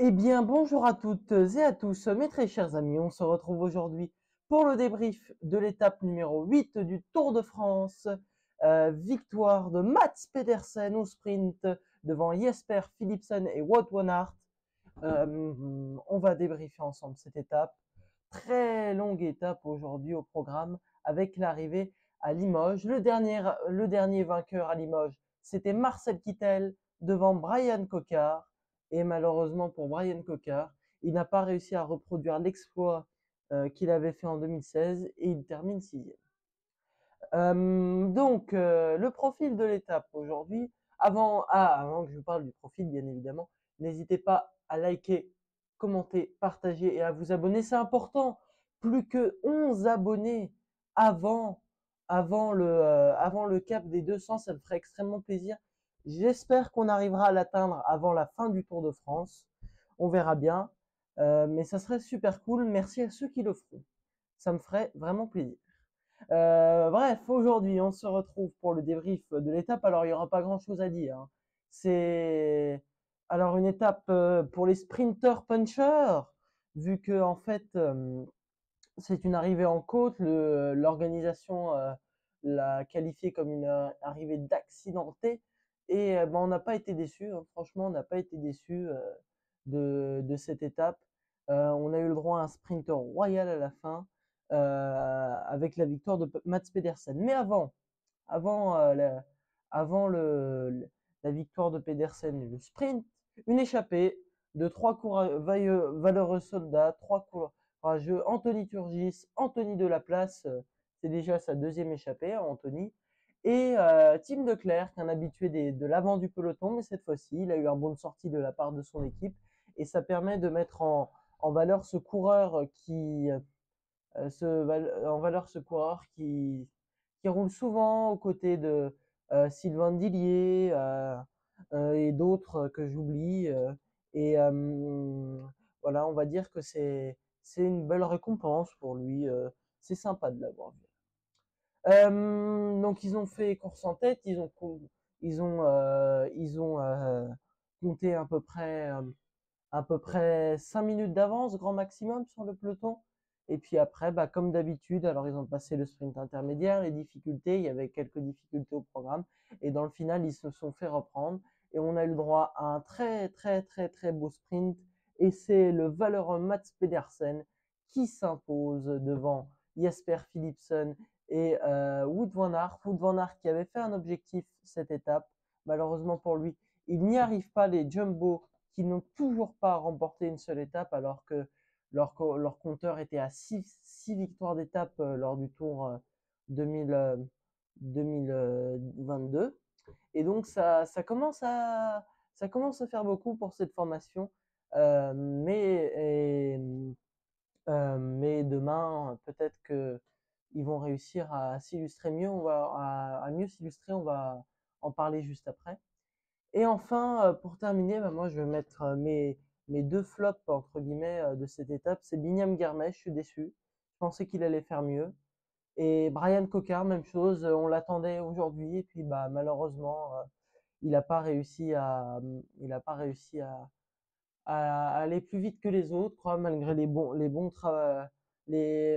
Eh bien, bonjour à toutes et à tous, mes très chers amis. On se retrouve aujourd'hui pour le débrief de l'étape numéro 8 du Tour de France. Victoire de Mats Pedersen au sprint devant Jesper Philipsen et Wout van Aert. On va débriefer ensemble cette étape. Très longue étape aujourd'hui au programme avec l'arrivée à Limoges. Le dernier vainqueur à Limoges, c'était Marcel Kittel devant Bryan Coquard. Et malheureusement pour Bryan Coquard, il n'a pas réussi à reproduire l'exploit qu'il avait fait en 2016 et il termine sixième. Le profil de l'étape aujourd'hui, avant que je vous parle du profil, bien évidemment, n'hésitez pas à liker, commenter, partager et à vous abonner. C'est important. Plus que 11 abonnés avant le cap des 200, ça me ferait extrêmement plaisir. J'espère qu'on arrivera à l'atteindre avant la fin du Tour de France. On verra bien. Mais ça serait super cool. Merci à ceux qui le feront. Ça me ferait vraiment plaisir. Bref, aujourd'hui, on se retrouve pour le débrief de l'étape. Alors, il y aura pas grand-chose à dire, hein. C'est alors une étape pour les sprinters punchers, vu que en fait, c'est une arrivée en côte. L'organisation l'a qualifié comme une arrivée d'accidenté. Et ben, on n'a pas été déçus, hein. Franchement, on n'a pas été déçus de cette étape. On a eu le droit à un sprinter royal à la fin avec la victoire de Mats Pedersen. Mais avant, avant la victoire de Pedersen et le sprint, une échappée de trois valeureux soldats, trois courageux, Anthony Turgis, Anthony Delaplace, c'est déjà sa deuxième échappée, hein, Anthony, et Tim Declercq, un habitué de l'avant du peloton, mais cette fois-ci, il a eu un bon de sortie de la part de son équipe, et ça permet de mettre en valeur ce coureur ce coureur qui roule souvent aux côtés de Sylvain Dillier et d'autres que j'oublie. Et voilà, on va dire que c'est une belle récompense pour lui. C'est sympa de l'avoir vu. Donc ils ont fait course en tête, ils ont compté à peu près 5 minutes d'avance, grand maximum, sur le peloton. Et puis après, bah, comme d'habitude, alors ils ont passé le sprint intermédiaire, les difficultés, il y avait quelques difficultés au programme. Et dans le final, ils se sont fait reprendre. Et on a eu le droit à un très beau sprint. Et c'est le valeureux Mats Pedersen qui s'impose devant Jesper Philipsen et Wout van Aert. Wout van Aert qui avait fait un objectif cette étape. Malheureusement pour lui, il n'y arrive pas. Les Jumbo qui n'ont toujours pas remporté une seule étape alors que leur compteur était à 6 victoires d'étape lors du Tour 2022. Et donc ça commence à faire beaucoup pour cette formation. Mais demain, peut-être que ils vont réussir à s'illustrer mieux. À mieux s'illustrer. On va en parler juste après. Et enfin, pour terminer, bah, moi je vais mettre mes deux flops entre guillemets de cette étape. C'est Binyam Guermey, je suis déçu. Je pensais qu'il allait faire mieux. Et Bryan Coquard, même chose. On l'attendait aujourd'hui et puis bah malheureusement, il a pas réussi à aller plus vite que les autres, quoi, malgré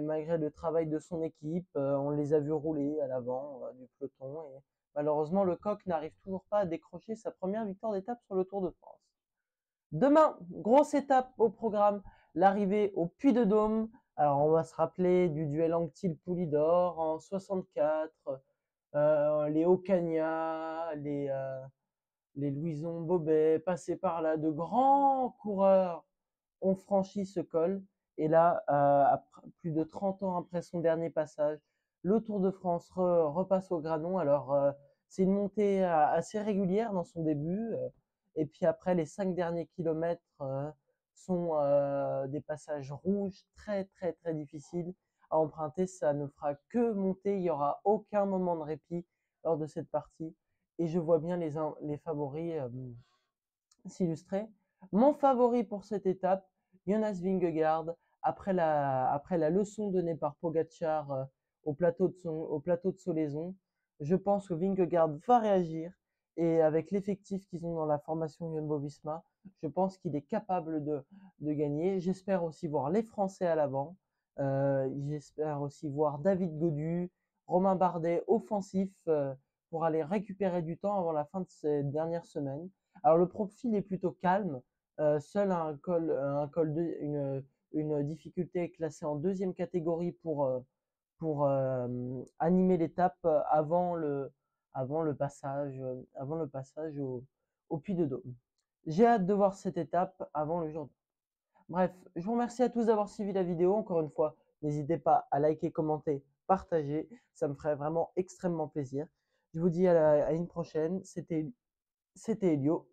malgré le travail de son équipe. On les a vus rouler à l'avant du peloton et malheureusement le coq n'arrive toujours pas à décrocher sa première victoire d'étape sur le Tour de France. Demain, grosse étape au programme, l'arrivée au Puy-de-Dôme. Alors on va se rappeler du duel Anctil-Poulidor en 64, les Ocaña, les Louison Bobet, passés par là, de grands coureurs ont franchi ce col. Et là, plus de 30 ans après son dernier passage, le Tour de France repasse au Granon. Alors, c'est une montée assez régulière dans son début. Et puis après, les 5 derniers kilomètres sont des passages rouges très difficiles à emprunter. Ça ne fera que monter. Il n'y aura aucun moment de répit lors de cette partie. Et je vois bien les favoris s'illustrer. Mon favori pour cette étape, Jonas Vingegaard, après la leçon donnée par Pogacar au plateau de Solaison, je pense que Vingegaard va réagir et avec l'effectif qu'ils ont dans la formation Jumbo-Visma, je pense qu'il est capable de gagner. J'espère aussi voir les Français à l'avant. J'espère aussi voir David Gaudu, Romain Bardet offensif pour aller récupérer du temps avant la fin de ces dernières semaines. Alors le profil est plutôt calme. Seul une difficulté est classée en deuxième catégorie pour animer l'étape avant le passage au Puy de Dôme. J'ai hâte de voir cette étape avant le jour. Bref, je vous remercie à tous d'avoir suivi la vidéo. Encore une fois, n'hésitez pas à liker, commenter, partager. Ça me ferait vraiment extrêmement plaisir. Je vous dis à une prochaine. C'était Elio.